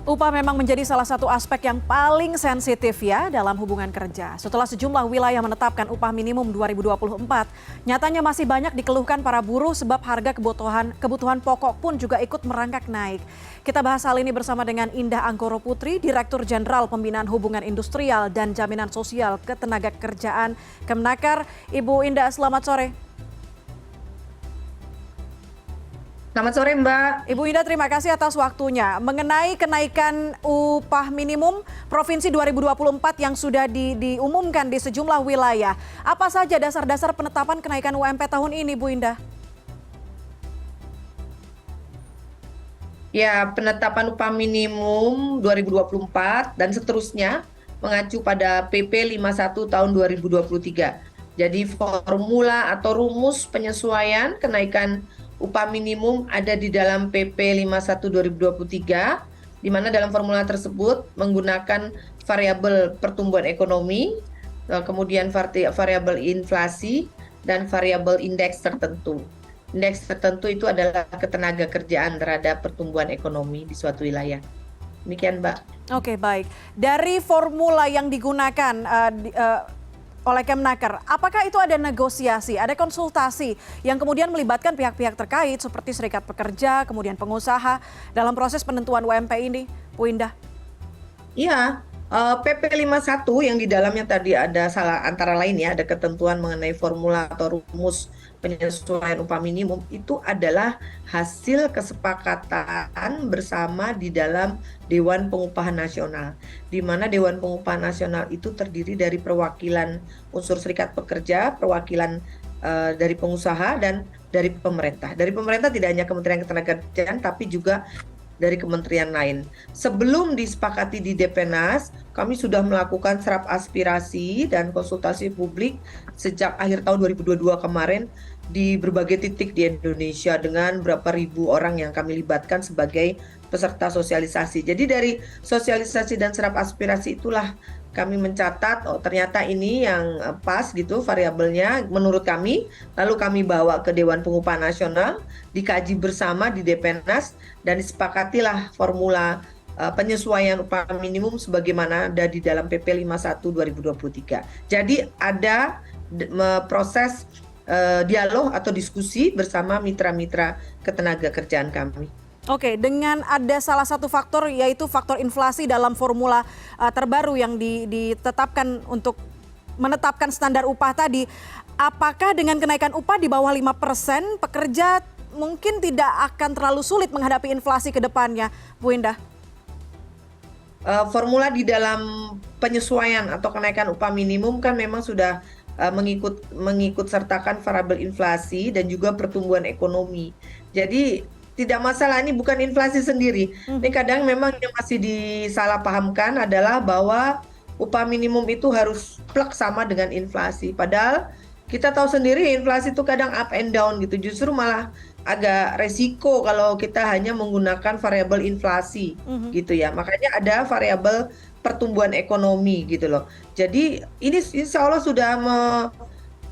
Upah memang menjadi salah satu aspek yang paling sensitif ya dalam hubungan kerja. Setelah sejumlah wilayah menetapkan upah minimum 2024, nyatanya masih banyak dikeluhkan para buruh sebab harga kebutuhan pokok pun juga ikut merangkak naik. Kita bahas hal ini bersama dengan Indah Anggoro Putri, Direktur Jenderal Pembinaan Hubungan Industrial dan Jaminan Sosial Ketenagakerjaan Kemnaker. Ibu Indah, selamat sore. Selamat sore Mbak. Ibu Indah, terima kasih atas waktunya. Mengenai kenaikan upah minimum Provinsi 2024 yang sudah diumumkan di sejumlah wilayah, apa saja dasar-dasar penetapan kenaikan UMP tahun ini, Bu Indah? Ya, penetapan upah minimum 2024 dan seterusnya mengacu pada PP 51 tahun 2023. Jadi formula atau rumus penyesuaian kenaikan upah minimum ada di dalam PP 51 2023, di mana dalam formula tersebut menggunakan variabel pertumbuhan ekonomi, kemudian variabel inflasi, dan variabel indeks tertentu. Indeks tertentu itu adalah ketenagakerjaan terhadap pertumbuhan ekonomi di suatu wilayah. Demikian, Mbak. Oke, baik. Dari formula yang digunakan oleh Kemnaker, apakah itu ada negosiasi, ada konsultasi yang kemudian melibatkan pihak-pihak terkait seperti serikat pekerja, kemudian pengusaha dalam proses penentuan UMP ini, Bu Indah? Iya, PP 51 yang di dalamnya tadi ada antara lain ya, ada ketentuan mengenai formula atau rumus penyesuaian upah minimum, itu adalah hasil kesepakatan bersama di dalam Dewan Pengupahan Nasional, di mana Dewan Pengupahan Nasional itu terdiri dari perwakilan unsur serikat pekerja, perwakilan dari pengusaha, dan dari pemerintah. Dari pemerintah tidak hanya Kementerian Ketenagakerjaan, tapi juga dari kementerian lain. Sebelum disepakati di Depenas, kami sudah melakukan serap aspirasi dan konsultasi publik sejak akhir tahun 2022 kemarin di berbagai titik di Indonesia dengan berapa ribu orang yang kami libatkan sebagai peserta sosialisasi. Jadi dari sosialisasi dan serap aspirasi itulah kami mencatat, oh ternyata ini yang pas gitu variabelnya menurut kami, lalu kami bawa ke Dewan Pengupahan Nasional, dikaji bersama di Depenas, dan disepakatilah formula penyesuaian upah minimum sebagaimana ada di dalam PP 51 2023. Jadi ada proses dialog atau diskusi bersama mitra-mitra ketenagakerjaan kami. Oke, dengan ada salah satu faktor yaitu faktor inflasi dalam formula terbaru yang ditetapkan untuk menetapkan standar upah tadi, apakah dengan kenaikan upah di bawah 5% pekerja mungkin tidak akan terlalu sulit menghadapi inflasi ke depannya, Bu Indah? Formula di dalam penyesuaian atau kenaikan upah minimum kan memang sudah mengikut sertakan variabel inflasi dan juga pertumbuhan ekonomi. Jadi tidak masalah, ini bukan inflasi sendiri. Ini kadang memang yang masih disalahpahamkan adalah bahwa upah minimum itu harus plek sama dengan inflasi. Padahal kita tahu sendiri inflasi itu kadang up and down gitu. Justru malah agak resiko kalau kita hanya menggunakan variabel inflasi gitu ya. Makanya ada variabel pertumbuhan ekonomi gitu loh. Jadi ini insya Allah sudah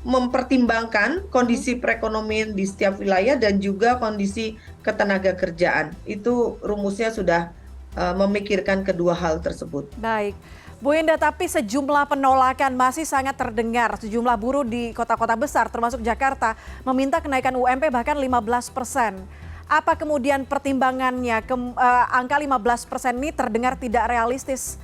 mempertimbangkan kondisi perekonomian di setiap wilayah dan juga kondisi ketenagakerjaan. Itu rumusnya sudah memikirkan kedua hal tersebut. Baik. Bu Indah, tapi sejumlah penolakan masih sangat terdengar. Sejumlah buruh di kota-kota besar termasuk Jakarta meminta kenaikan UMP bahkan 15%. Apa kemudian pertimbangannya angka 15% ini terdengar tidak realistis?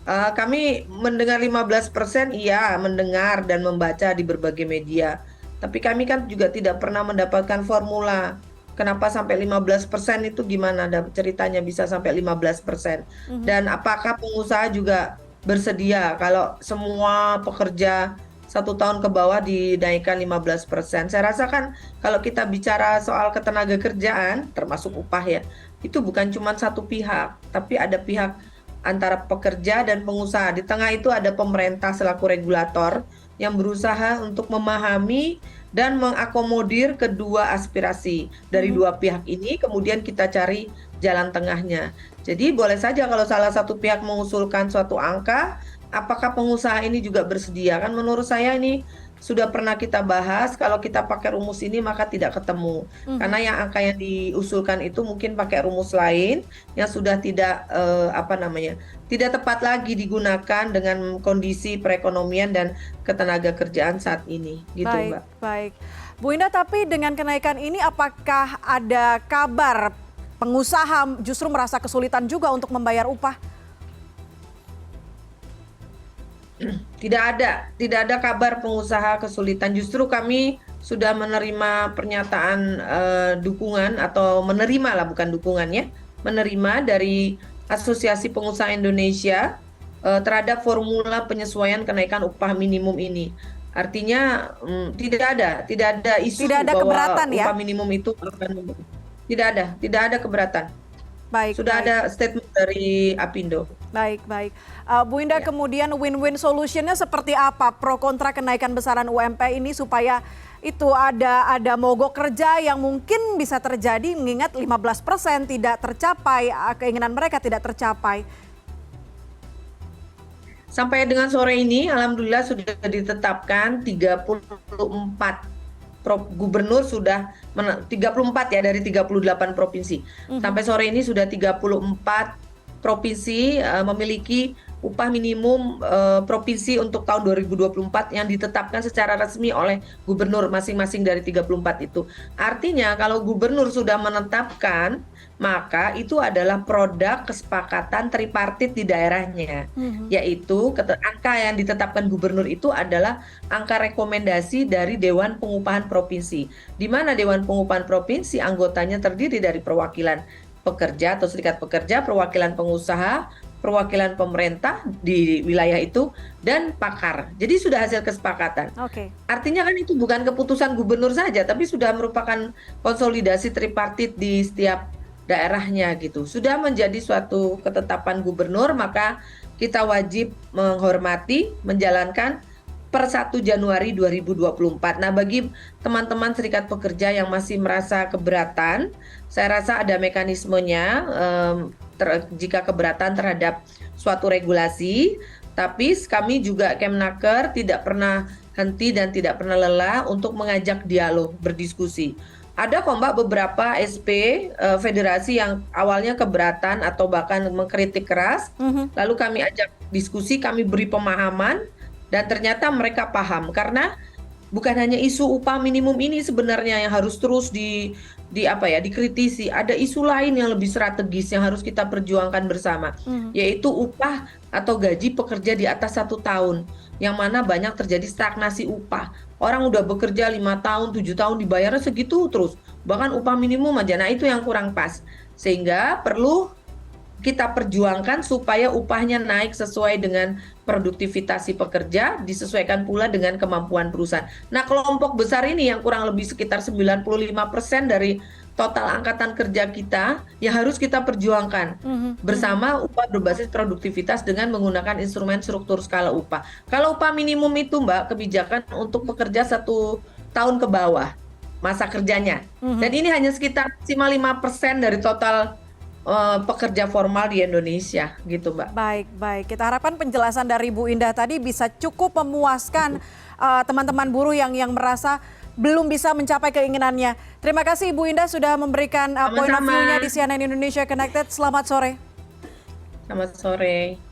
Kami mendengar 15%, iya mendengar dan membaca di berbagai media. Tapi kami kan juga tidak pernah mendapatkan formula. Kenapa sampai 15% itu gimana ceritanya bisa sampai 15%? Dan apakah pengusaha juga bersedia kalau semua pekerja 1 tahun ke bawah dinaikkan 15%? Saya rasa kan kalau kita bicara soal ketenagakerjaan, termasuk upah ya, itu bukan cuma satu pihak, tapi ada pihak antara pekerja dan pengusaha. Di tengah itu ada pemerintah selaku regulator yang berusaha untuk memahami dan mengakomodir kedua aspirasi dari dua pihak ini, kemudian kita cari jalan tengahnya. Jadi boleh saja kalau salah satu pihak mengusulkan suatu angka, apakah pengusaha ini juga bersedia? Kan menurut saya ini sudah pernah kita bahas, kalau kita pakai rumus ini maka tidak ketemu. Karena yang angka yang diusulkan itu mungkin pakai rumus lain yang sudah tidak apa namanya, tidak tepat lagi digunakan dengan kondisi perekonomian dan ketenaga kerjaan saat ini, gitu Baik, Mbak. baik. Bu Indah, tapi dengan kenaikan ini apakah ada kabar pengusaha justru merasa kesulitan juga untuk membayar upah? Tidak ada kabar pengusaha kesulitan. Justru kami sudah menerima pernyataan dukungan atau menerima lah bukan dukungannya, menerima dari Asosiasi Pengusaha Indonesia terhadap formula penyesuaian kenaikan upah minimum ini. Artinya tidak ada isu Tidak ada bahwa keberatan ya? upah minimum itu akan tidak ada keberatan. Baik, Sudah baik. ada statement dari Apindo. Baik, baik. Bu Indah, Ya. kemudian win-win solutionnya seperti apa? Pro kontra kenaikan besaran UMP ini supaya itu ada mogok kerja yang mungkin bisa terjadi mengingat 15% tidak tercapai, keinginan mereka tidak tercapai. Sampai dengan sore ini, alhamdulillah sudah ditetapkan 34 gubernur sudah 34 ya dari 38 provinsi. Sampai sore ini sudah 34 provinsi memiliki upah minimum provinsi untuk tahun 2024 yang ditetapkan secara resmi oleh gubernur masing-masing dari 34 itu. Artinya kalau gubernur sudah menetapkan, maka itu adalah produk kesepakatan tripartit di daerahnya, yaitu angka yang ditetapkan gubernur itu adalah angka rekomendasi dari Dewan Pengupahan Provinsi, di mana Dewan Pengupahan Provinsi anggotanya terdiri dari perwakilan pekerja atau serikat pekerja, perwakilan pengusaha, perwakilan pemerintah di wilayah itu, dan pakar. Jadi sudah hasil kesepakatan. Oke. Artinya kan itu bukan keputusan gubernur saja, tapi sudah merupakan konsolidasi tripartit di setiap daerahnya gitu. Sudah menjadi suatu ketetapan gubernur, maka kita wajib menghormati, menjalankan per 1 Januari 2024. Nah, bagi teman-teman serikat pekerja yang masih merasa keberatan, saya rasa ada mekanismenya jika keberatan terhadap suatu regulasi, tapi kami juga Kemnaker tidak pernah henti dan tidak pernah lelah untuk mengajak dialog, berdiskusi. Ada kok Mbak beberapa SP federasi yang awalnya keberatan atau bahkan mengkritik keras, lalu kami ajak diskusi, kami beri pemahaman, dan ternyata mereka paham karena bukan hanya isu upah minimum ini sebenarnya yang harus terus dikritisi. Ada isu lain yang lebih strategis yang harus kita perjuangkan bersama, yaitu upah atau gaji pekerja di atas 1 tahun, yang mana banyak terjadi stagnasi upah. Orang udah bekerja 5 tahun, 7 tahun dibayarnya segitu terus, bahkan upah minimum aja. Nah, itu yang kurang pas. Sehingga perlu kita perjuangkan supaya upahnya naik sesuai dengan produktivitas si pekerja, disesuaikan pula dengan kemampuan perusahaan. Nah, kelompok besar ini yang kurang lebih sekitar 95% dari total angkatan kerja kita yang harus kita perjuangkan bersama upah berbasis produktivitas dengan menggunakan instrumen struktur skala upah. Kalau upah minimum itu Mbak, kebijakan untuk pekerja 1 tahun ke bawah masa kerjanya. Dan ini hanya sekitar 5% dari total pekerja formal di Indonesia gitu Mbak. Baik, baik. Kita harapkan penjelasan dari Bu Indah tadi bisa cukup memuaskan teman-teman buruh yang merasa belum bisa mencapai keinginannya. Terima kasih Bu Indah sudah memberikan point of view-nya di CNN Indonesia Connected. Selamat sore. Selamat sore.